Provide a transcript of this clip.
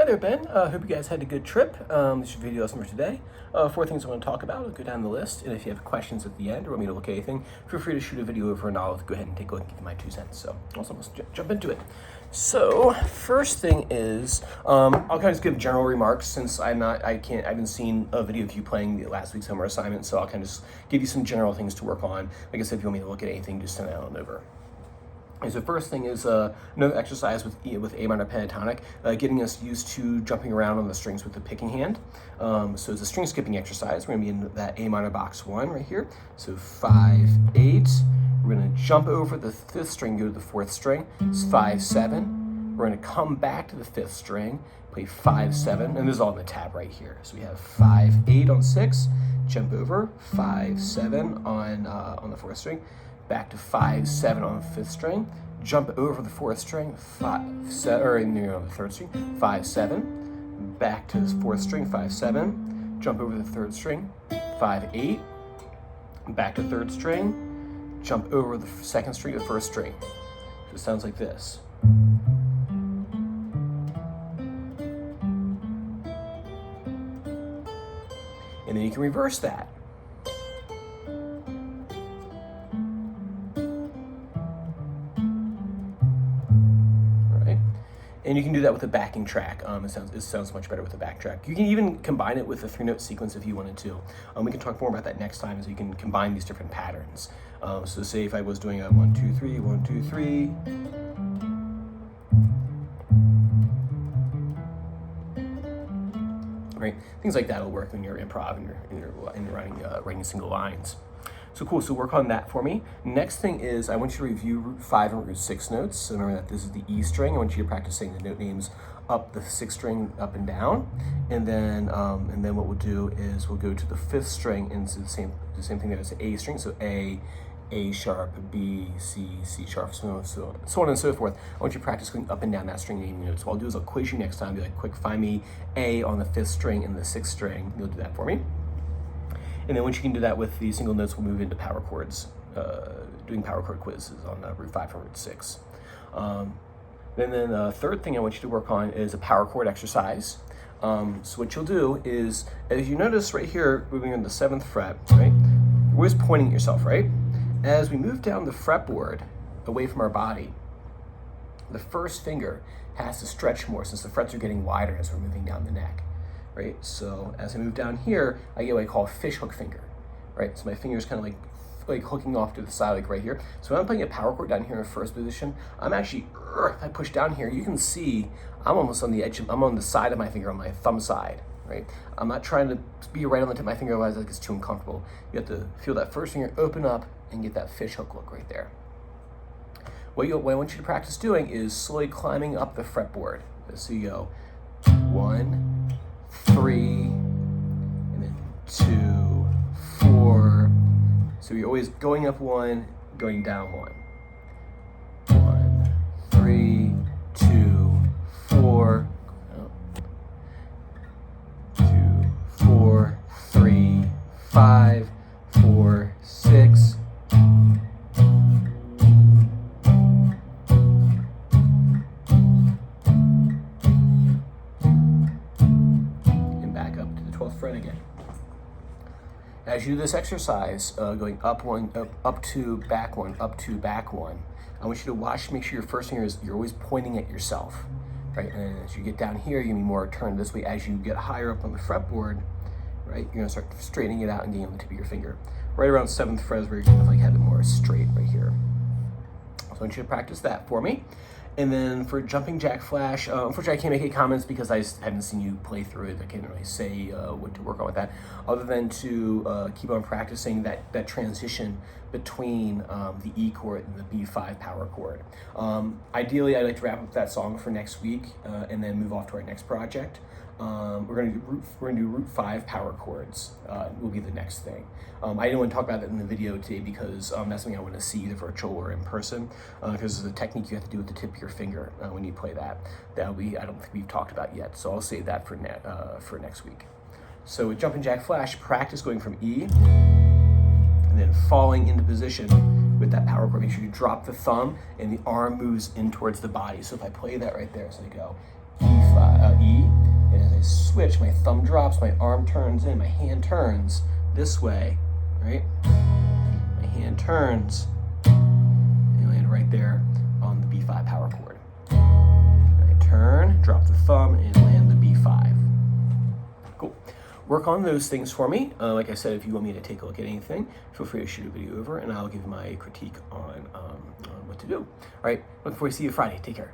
there, Ben. Hope you guys had a good trip. This is your video lesson for today. 4 things I want to talk about. I'll go down the list, and if you have questions at the end or want me to look at anything, feel free to shoot a video over and I'll go ahead and take a look and give you my 2 cents. So also let's jump into it. So first thing is, I'll kind of just give general remarks since I haven't seen a video of you playing the last week's homework assignment, so I'll kind of just give you some general things to work on. Like I said, if you want me to look at anything, just send it on over. Okay, so first thing is another exercise with A minor pentatonic, getting us used to jumping around on the strings with the picking hand. So it's a string skipping exercise. We're going to be in that A minor box 1 right here. So 5, 8. We're going to jump over the 5th string, go to the 4th string. It's 5, 7. We're going to come back to the 5th string, play 5, 7, and this is all in the tab right here. So we have 5, 8 on 6, jump over 5, 7 on the 4th string. Back to 5, 7 on the 5th string, jump over the 4th string, 5, 7, or on the 3rd string, 5, 7, back to the 4th string, 5, 7, jump over the 3rd string, 5, 8, back to 3rd string, jump over the 2nd string to the 1st string. So it sounds like this. And then you can reverse that. And you can do that with a backing track. It sounds much better with a back track. You can even combine it with a 3-note sequence if you wanted to. We can talk more about that next time, as you can combine these different patterns. So say if I was doing a 1, 2, 3, 1, 2, 3. Right? Things like that will work when you're improv and you're writing single lines. So cool, so work on that for me. Next thing is I want you to review root 5 and root 6 notes. So remember that this is the E string. I want you to practice saying the note names up the 6th string, up and down. And then what we'll do is we'll go to the 5th string and do the same thing that is the A string. So A sharp, B, C sharp, so on and so forth. I want you to practice going up and down that string naming notes. So what I'll do is I'll quiz you next time, be like, quick, find me A on the 5th string and the 6th string. You'll do that for me. And then once you can do that with the single notes, we'll move into power chords, doing power chord quizzes on root 5 and root 6. Then the third thing I want you to work on is a power chord exercise. So what you'll do is, as you notice right here, moving on the 7th fret, right? You're always pointing at yourself, right? As we move down the fretboard away from our body, the first finger has to stretch more since the frets are getting wider as we're moving down the neck. Right? So as I move down here, I get what I call a fish hook finger, right? So my finger's kind of like hooking off to the side, like right here. So when I'm playing a power chord down here in first position, I'm actually, if I push down here, you can see I'm almost on the edge, I'm on the side of my finger, on my thumb side, right? I'm not trying to be right on the tip of my finger, otherwise it's too uncomfortable. You have to feel that first finger open up and get that fish hook look right there. What I want you to practice doing is slowly climbing up the fretboard. So you go 1, 3, and then 2, 4. So you're always going up 1, going down 1. 1, 3, 2, 4. 2, 4, 3, 5, 4, 6. Fret again. As you do this exercise, going up 1, up 2, back 1, up 2, back 1, I want you to watch, make sure your first finger you're always pointing at yourself, right? And as you get down here, you're gonna be more turned this way. As you get higher up on the fretboard, right, you're gonna start straightening it out and getting on the tip of your finger. Right around 7th fret is where you're gonna like have it more straight right here. So I want you to practice that for me. And then for Jumping Jack Flash, unfortunately I can't make any comments because I just haven't seen you play through it. I can't really say what to work on with that, other than to keep on practicing that transition between the E chord and the B5 power chord. Ideally, I'd like to wrap up that song for next week and then move off to our next project. We're going to do root 5 power chords. Will be the next thing. I didn't want to talk about that in the video today because that's something I want to see either virtual or in person. Because there's a technique you have to do with the tip of your finger when you play that. I don't think we've talked about yet. So I'll save that for next week. So with Jumping Jack Flash, practice going from E and then falling into position with that power chord. Make sure you drop the thumb and the arm moves in towards the body. So if I play that right there, so I go E5, E. I switch, my thumb drops, my arm turns in, my hand turns this way, right? My hand turns and land right there on the B5 power chord. I turn, drop the thumb, and land the B5. Cool. Work on those things for me. Like I said, if you want me to take a look at anything, feel free to shoot a video over and I'll give my critique on what to do. All right, looking forward to see you Friday. Take care.